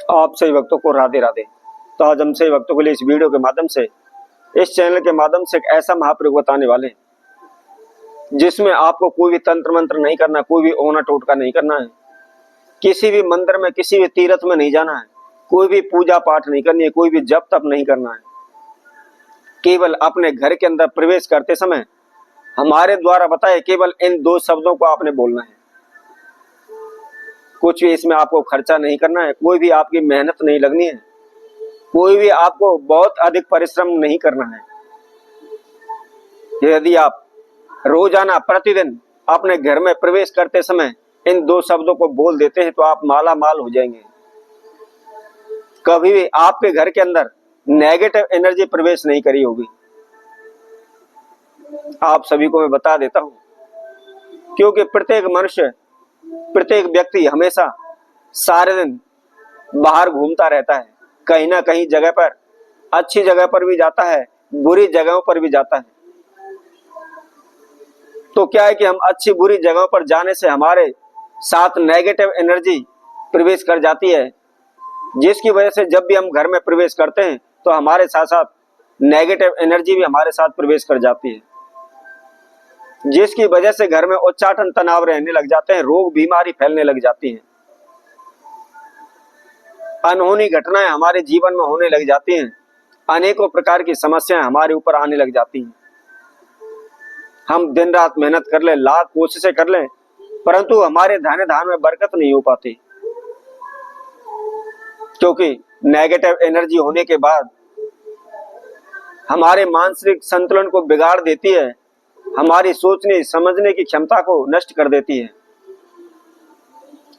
आप सभी भक्तों को राधे राधे। तो आज हम सभी भक्तों के लिए इस वीडियो के माध्यम से, इस चैनल के माध्यम से एक ऐसा महाप्रयोग बताने वाले हैं जिसमें आपको कोई भी तंत्र मंत्र नहीं करना, कोई भी ओना टोटका नहीं करना है, किसी भी मंदिर में, किसी भी तीर्थ में नहीं जाना है, कोई भी पूजा पाठ नहीं करनी है, कोई भी जप तप नहीं करना है। केवल अपने घर के अंदर प्रवेश करते समय हमारे द्वारा बताए केवल इन दो शब्दों को आपने बोलना है। कुछ भी इसमें आपको खर्चा नहीं करना है, कोई भी आपकी मेहनत नहीं लगनी है, कोई भी आपको बहुत अधिक परिश्रम नहीं करना है। यदि आप रोजाना प्रतिदिन अपने घर में प्रवेश करते समय इन दो शब्दों को बोल देते हैं तो आप माला माल हो जाएंगे। कभी भी आपके घर के अंदर नेगेटिव एनर्जी प्रवेश नहीं करी होगी। आप सभी को मैं बता देता हूं, क्योंकि प्रत्येक मनुष्य, प्रत्येक व्यक्ति हमेशा सारे दिन बाहर घूमता रहता है, कहीं ना कहीं जगह पर, अच्छी जगह पर भी जाता है, बुरी जगहों पर भी जाता है। तो क्या है कि हम अच्छी बुरी जगहों पर जाने से हमारे साथ नेगेटिव एनर्जी प्रवेश कर जाती है, जिसकी वजह से जब भी हम घर में प्रवेश करते हैं तो हमारे साथ साथ नेगेटिव एनर्जी भी हमारे साथ प्रवेश कर जाती है, जिसकी वजह से घर में उच्चाटन तनाव रहने लग जाते हैं, रोग बीमारी फैलने लग जाती है, अनहोनी घटनाएं हमारे जीवन में होने लग जाती हैं, अनेकों प्रकार की समस्याएं हमारे ऊपर आने लग जाती हैं। हम दिन रात मेहनत कर लें, लाख कोशिशें कर लें, परंतु हमारे धन धान में बरकत नहीं हो पाती, क्योंकि नेगेटिव एनर्जी होने के बाद हमारे मानसिक संतुलन को बिगाड़ देती है, हमारी सोचने समझने की क्षमता को नष्ट कर देती है,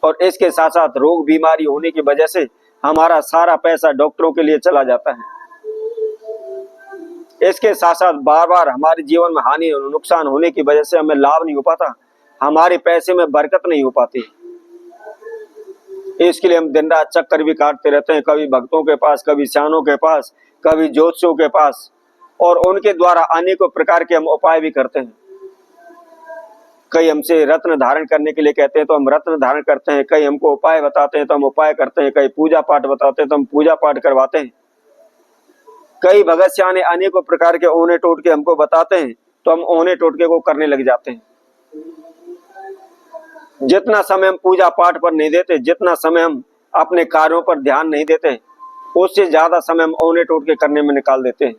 और इसके साथ साथ रोग बीमारी होने की वजह से हमारा सारा पैसा डॉक्टरों के लिए चला जाता है। इसके साथ साथ बार बार हमारे जीवन में हानि और नुकसान होने की वजह से हमें लाभ नहीं हो पाता, हमारे पैसे में बरकत नहीं हो पाती। इसके लिए हम दिन रात चक्कर भी काटते रहते हैं, कभी भक्तों के पास, कभी सियानों के पास, कभी ज्योतिषियों के पास, और उनके द्वारा अनेकों प्रकार के हम उपाय भी करते हैं। कई हमसे रत्न धारण करने के लिए कहते हैं तो हम रत्न धारण करते हैं, कई हमको उपाय बताते हैं तो हम उपाय करते हैं, कई पूजा पाठ बताते हैं तो हम पूजा पाठ करवाते हैं, कई भगत सियाने अनेकों प्रकार के ओने टोटके हमको बताते हैं तो हम ओने टोटके को करने लग जाते हैं। जितना समय हम पूजा पाठ पर नहीं देते, जितना समय हम अपने कार्यों पर ध्यान नहीं देते, उससे ज्यादा समय हम ओने टोटके करने में निकाल देते हैं।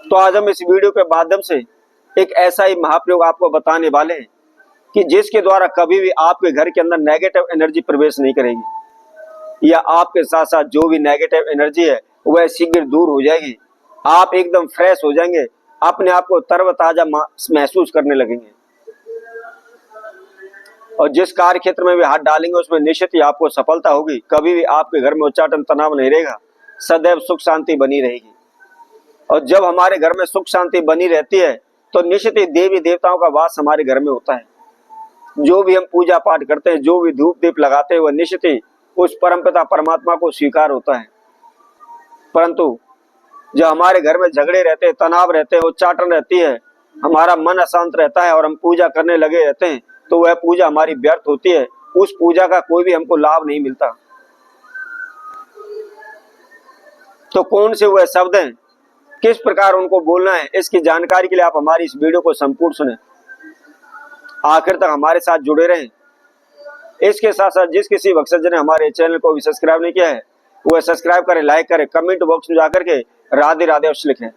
तो आज हम इस वीडियो के माध्यम से एक ऐसा ही महाप्रयोग आपको बताने वाले हैं कि जिसके द्वारा कभी भी आपके घर के अंदर नेगेटिव एनर्जी प्रवेश नहीं करेगी, या आपके साथ साथ जो भी नेगेटिव एनर्जी है वह शीघ्र दूर हो जाएगी। आप एकदम फ्रेश हो जाएंगे, अपने आप को तरोताजा महसूस करने लगेंगे, और जिस कार्य क्षेत्र में भी हाथ डालेंगे उसमें निश्चित ही आपको सफलता होगी। कभी भी आपके घर में उच्चाटन तनाव नहीं रहेगा, सदैव सुख शांति बनी रहेगी। और जब हमारे घर में सुख शांति बनी रहती है तो निश्चित ही देवी देवताओं का वास हमारे घर में होता है। जो भी हम पूजा पाठ करते हैं, जो भी धूप दीप लगाते हैं, वह निश्चित ही उस परमपिता परमात्मा को स्वीकार होता है। परंतु जब हमारे घर में झगड़े रहते हैं, तनाव रहते हैं, उच्चाटन रहती है, हमारा मन अशांत रहता है और हम पूजा करने लगे रहते हैं तो वह पूजा हमारी व्यर्थ होती है, उस पूजा का कोई भी हमको लाभ नहीं मिलता। तो कौन से वह शब्द हैं, किस प्रकार उनको बोलना है, इसकी जानकारी के लिए आप हमारी इस वीडियो को संपूर्ण सुने, आखिर तक हमारे साथ जुड़े रहें। इसके साथ साथ जिस किसी भक्तजन ने हमारे चैनल को भी सब्सक्राइब नहीं किया है वह सब्सक्राइब करें, लाइक करें, कमेंट बॉक्स में जाकर के राधे राधे अवश्य लिखें।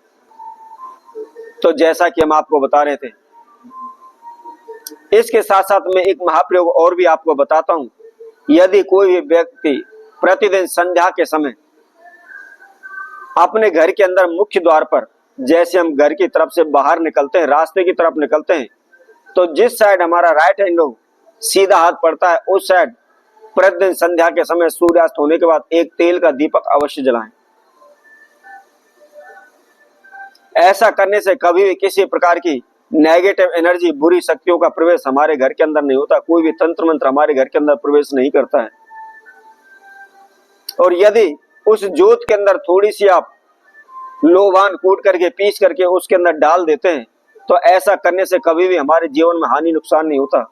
तो जैसा कि हम आपको बता रहे थे, इसके साथ साथ मैं एक महाप्रयोग और भी आपको बताता हूं। यदि कोई भी व्यक्ति प्रतिदिन संध्या के समय अपने घर के अंदर मुख्य द्वार पर, जैसे हम घर की तरफ से बाहर निकलते हैं, रास्ते की तरफ निकलते हैं, तो जिस साइड हमारा राइट हैंड हो, सीधा हाथ पड़ता है, उस साइड प्रतिदिन संध्या के समय सूर्यास्त होने के बाद एक तेल का दीपक अवश्य जलाएं। ऐसा करने से कभी भी किसी प्रकार की नेगेटिव एनर्जी, बुरी शक्तियों का प्रवेश हमारे घर के अंदर नहीं होता, कोई भी तंत्र मंत्र हमारे घर के अंदर प्रवेश नहीं करता है। और यदि उस जोत के अंदर थोड़ी सी आप लोबान कूट करके, पीस करके उसके अंदर डाल देते हैं तो ऐसा करने से कभी भी हमारे जीवन में हानि नुकसान नहीं होता।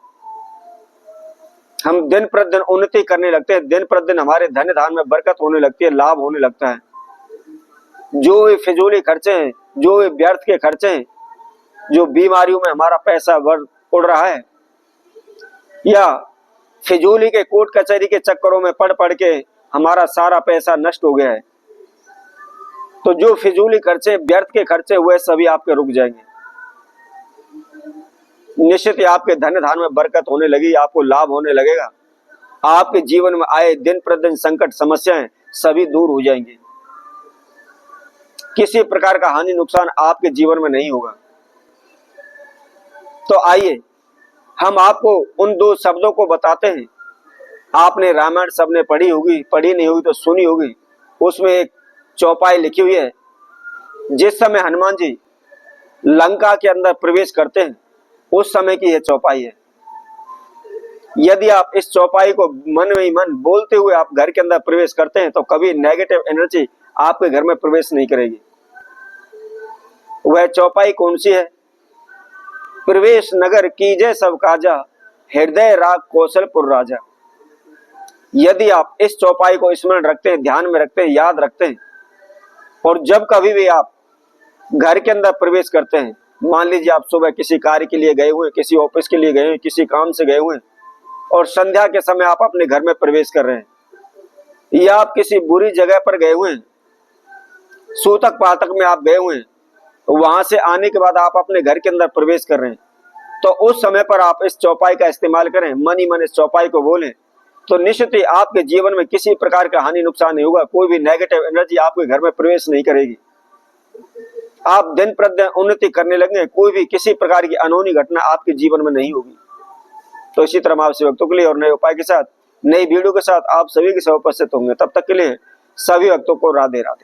हम दिन प्रतिदिन उन्नति करने लगते हैं, दिन प्रतिदिन हमारे धन धान में बरकत होने लगती है, लाभ होने लगता है। जो ये फिजूली खर्चे हैं, जो ये व्यर्थ के खर्चे हैं, जो बीमारियों में हमारा पैसा उड़ रहा है, या फिजूली के कोर्ट कचहरी के चक्करों में पड़ पड़ के हमारा सारा पैसा नष्ट हो गया है, तो जो फिजूली खर्चे, व्यर्थ के खर्चे हुए, सभी आपके रुक जाएंगे। निश्चित ही आपके धन धान में बरकत होने लगी, आपको लाभ होने लगेगा। आपके जीवन में आए दिन प्रतिदिन संकट समस्याएं सभी दूर हो जाएंगी। किसी प्रकार का हानि नुकसान आपके जीवन में नहीं होगा। तो आइए हम आपको उन 2 शब्दों को बताते हैं। आपने रामायण सबने पढ़ी होगी, पढ़ी नहीं होगी तो सुनी होगी। उसमें एक चौपाई लिखी हुई है। जिस समय हनुमान जी लंका के अंदर प्रवेश करते हैं, उस समय की यह चौपाई है। यदि आप इस चौपाई को मन में ही मन बोलते हुए आप घर के अंदर प्रवेश करते हैं, तो कभी नेगेटिव एनर्जी आपके घर में प्रवेश नहीं करेगी। वह चौपाई कौन सी है? प्रवेश नगर कीजे सब काजा, हृदय राग कौशलपुर राजा। यदि आप इस चौपाई को स्मरण रखते हैं, ध्यान में रखते हैं, याद रखते हैं, और जब कभी भी आप घर के अंदर प्रवेश करते हैं, मान लीजिए आप सुबह किसी कार्य के लिए गए हुए, किसी ऑफिस के लिए गए हुए, किसी काम से गए हुए, और संध्या के समय आप अपने घर में प्रवेश कर रहे हैं, या आप किसी बुरी जगह पर गए हुए हैं, सूतक पातक में आप गए हुए हैं, वहां से आने के बाद आप अपने घर के अंदर प्रवेश कर रहे हैं, तो उस समय पर आप इस चौपाई का इस्तेमाल करें, मन ही मन इस चौपाई को बोलें, तो निश्चित ही आपके जीवन में किसी प्रकार का हानि नुकसान नहीं होगा। कोई भी नेगेटिव एनर्जी आपके घर में प्रवेश नहीं करेगी। आप दिन प्रतिदिन उन्नति करने लगेंगे। कोई भी किसी प्रकार की अनहोनी घटना आपके जीवन में नहीं होगी। तो इसी तरह आपसे भक्तों के लिए और नए उपाय के साथ, नई वीडियो के साथ आप सभी के साथ उपस्थित होंगे। तब तक के लिए सभी भक्तों को राधे राधे।